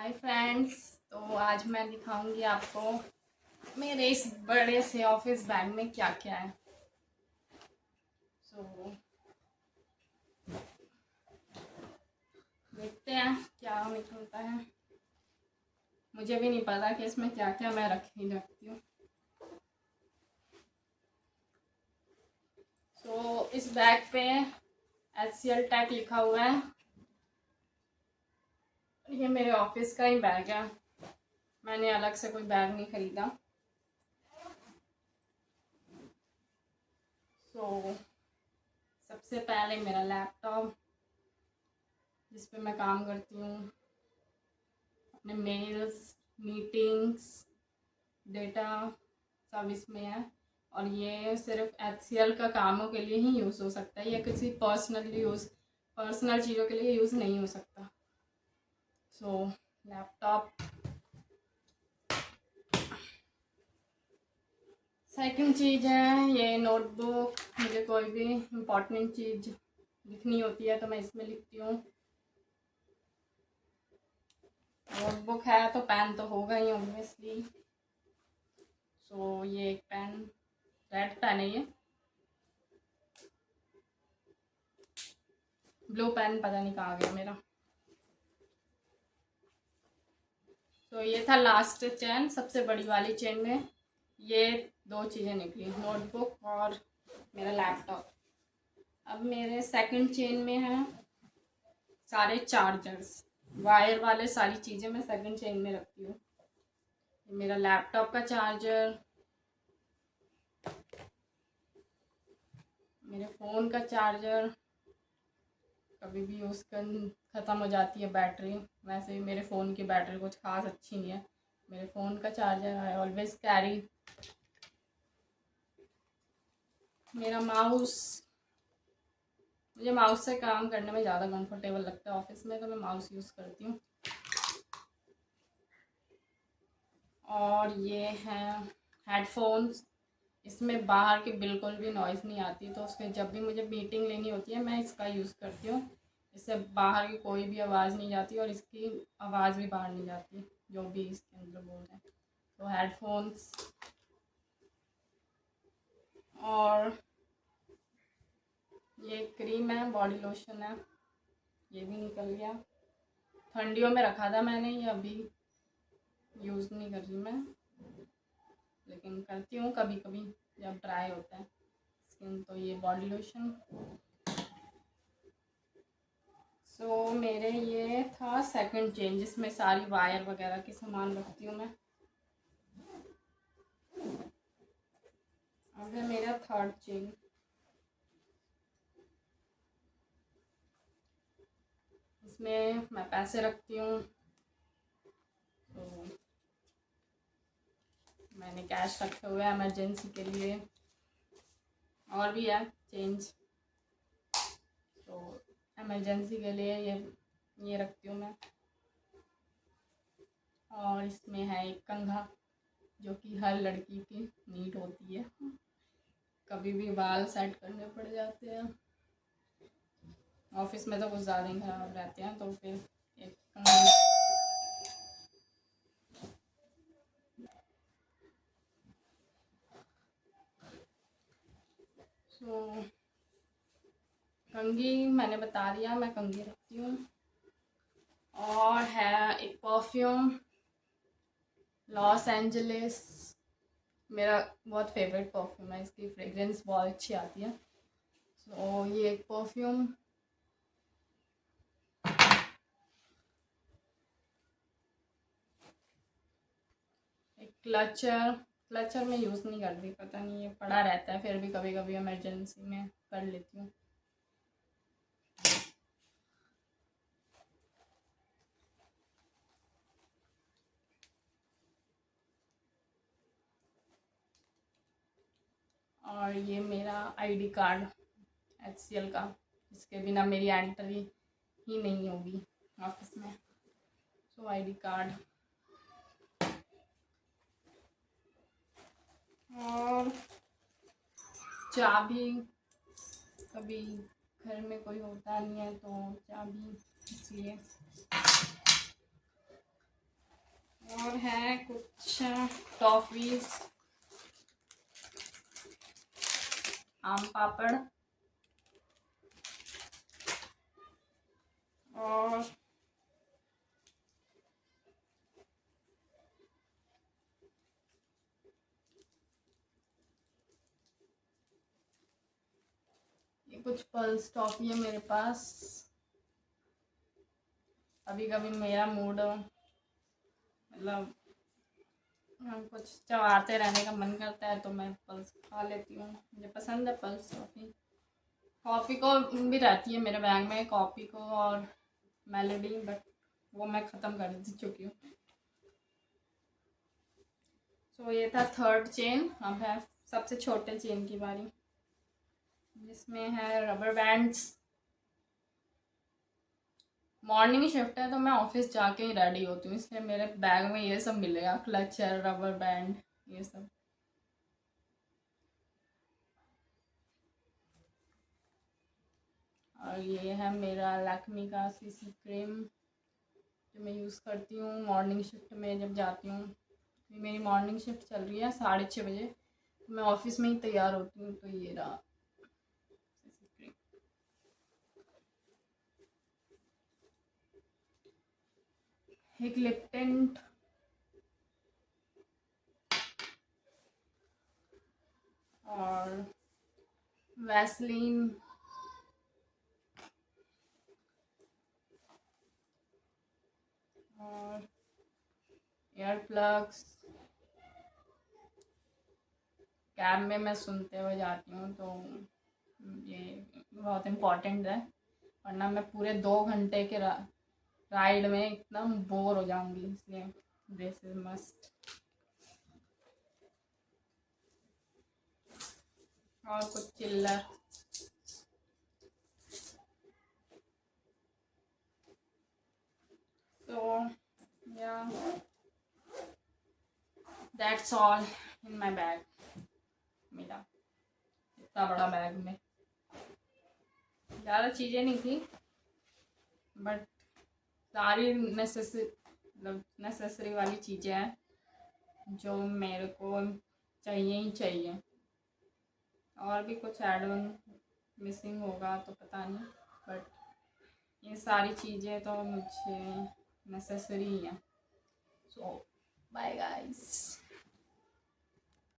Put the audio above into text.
Hi friends. तो आज मैं दिखाऊंगी आपको मेरे इस बड़े से ऑफिस बैग में क्या क्या है। सो देखते हैं क्या निकलता है। मुझे भी नहीं पता कि इसमें क्या क्या मैं रखती हूँ। सो इस बैग पे HCL टैग लिखा हुआ है। ये मेरे ऑफिस का ही बैग है, मैंने अलग से कोई बैग नहीं खरीदा। सो सबसे पहले मेरा लैपटॉप जिस पे मैं काम करती हूँ, अपने मेल्स, मीटिंग्स, डेटा सब इसमें है। और ये सिर्फ HCL का कामों के लिए ही यूज़ हो सकता है, या किसी पर्सनल चीज़ों के लिए यूज़ नहीं हो सकता। सो लैपटॉप। सेकंड चीज़ है ये नोटबुक। मुझे कोई भी इम्पोर्टेंट चीज़ लिखनी होती है तो मैं इसमें लिखती हूँ। नोटबुक है तो पेन तो होगा ही ऑब्वियसली। सो ये एक पेन, रेड पेन है ये, ब्लू पेन पता नहीं कहाँ गया मेरा। तो ये था लास्ट चेन, सबसे बड़ी वाली चेन में ये दो चीज़ें निकली, नोटबुक और मेरा लैपटॉप। अब मेरे सेकंड चेन में है सारे चार्जर्स, वायर वाले सारी चीज़ें मैं सेकंड चेन में रखती हूँ। मेरा लैपटॉप का चार्जर, मेरे फ़ोन का चार्जर, कभी भी यूज़ कर ख़त्म हो जाती है बैटरी। वैसे भी मेरे फ़ोन की बैटरी कुछ खास अच्छी नहीं है। मेरे फ़ोन का चार्जर आई ऑलवेज़ कैरी। मेरा माउस, मुझे माउस से काम करने में ज़्यादा कंफर्टेबल लगता है ऑफिस में, तो मैं माउस यूज़ करती हूँ। और ये हैं हेडफोन्स, इसमें बाहर की बिल्कुल भी नॉइज़ नहीं आती, तो उसके जब भी मुझे मीटिंग लेनी होती है मैं इसका यूज़ करती हूँ। इससे बाहर की कोई भी आवाज़ नहीं जाती और इसकी आवाज़ भी बाहर नहीं जाती जो भी इसके अंदर बोल रहे हैं। तो हेडफोन्स। और ये क्रीम है, बॉडी लोशन है, ये भी निकल गया। ठंडियों में रखा था मैंने, ये अभी यूज़ नहीं कर रही मैं, लेकिन करती हूँ कभी कभी जब ड्राई होता है स्किन। तो ये बॉडी लोशन। सो मेरे ये था सेकंड चेन जिसमें सारी वायर वगैरह के सामान रखती हूँ मैं। अब है मेरा थर्ड चेन। इसमें मैं पैसे रखती हूँ, तो मैंने कैश रखे हुए हैं इमरजेंसी के लिए। और भी है चेंज, तो इमरजेंसी के लिए ये रखती हूँ मैं। और इसमें है एक कंघा जो कि हर लड़की की नीड होती है, कभी भी बाल सेट करने पड़ जाते हैं। ऑफिस में तो कुछ ज़्यादा ही खराब रहते हैं, तो फिर एक कंघी। सो कंघी मैंने बता दिया, मैं कंघी रखती हूँ। और है एक परफ्यूम, लॉस एंजलिस, मेरा बहुत फेवरेट परफ्यूम है, इसकी फ्रेग्रेंस बहुत अच्छी आती है। सो ये एक परफ्यूम। एक क्लचर में यूज़ नहीं करती, पता नहीं ये पड़ा रहता है, फिर भी कभी कभी इमरजेंसी में कर लेती हूँ। और ये मेरा ID कार्ड HCL का, जिसके बिना मेरी एंट्री ही नहीं होगी ऑफिस में। सो ID कार्ड। और चाबी, कभी घर में कोई होता नहीं है तो चाबी, इसलिए। और है कुछ टॉफीज, आम पापड़ और ये कुछ पल्स टॉफी है मेरे पास। कभी कभी मेरा मूड मतलब कुछ चबाते रहने का मन करता है तो मैं पल्स खा लेती हूँ, मुझे पसंद है पल्स टॉफी। कॉफ़ी को भी रहती है मेरे बैग में, कॉफ़ी को और मेलोडी, बट वो मैं ख़त्म कर चुकी हूँ। तो ये था थर्ड चेन। अब है सबसे छोटे चेन की बारी, जिसमें है रबर बैंड्स। मॉर्निंग शिफ्ट है तो मैं ऑफिस जाके ही रेडी होती हूँ, इसलिए मेरे बैग में ये सब मिलेगा, क्लचर, रबर बैंड, ये सब। और ये है मेरा लैक्मी का सीसी क्रीम, जो मैं यूज़ करती हूँ मॉर्निंग शिफ्ट में जब जाती हूँ। मेरी मॉर्निंग शिफ्ट चल रही है 6:30 बजे, तो मैं ऑफिस में ही तैयार होती हूँ। तो ये रहा सीसी क्रीम। एक लिप टिंट और वैसलीन और एयर प्लग्स। कैब में मैं सुनते हुए जाती हूँ, तो ये बहुत इम्पोर्टेंट है, वरना मैं पूरे 2 घंटे के राइड में एकदम बोर हो जाऊंगी, इसलिए दिस इज मस्ट। और कुछ चिल्लर। तो या that's all in my bag. मेरा इतना बड़ा बैग में ज़्यादा चीज़ें नहीं थी, बट सारी नेसेसरी वाली चीज़ें हैं जो मेरे को चाहिए ही चाहिए। और भी कुछ ऐड ऑन मिसिंग होगा तो पता नहीं, बट ये सारी चीज़ें तो मुझे नेसेसरी ही हैं। सो बाय गाइस।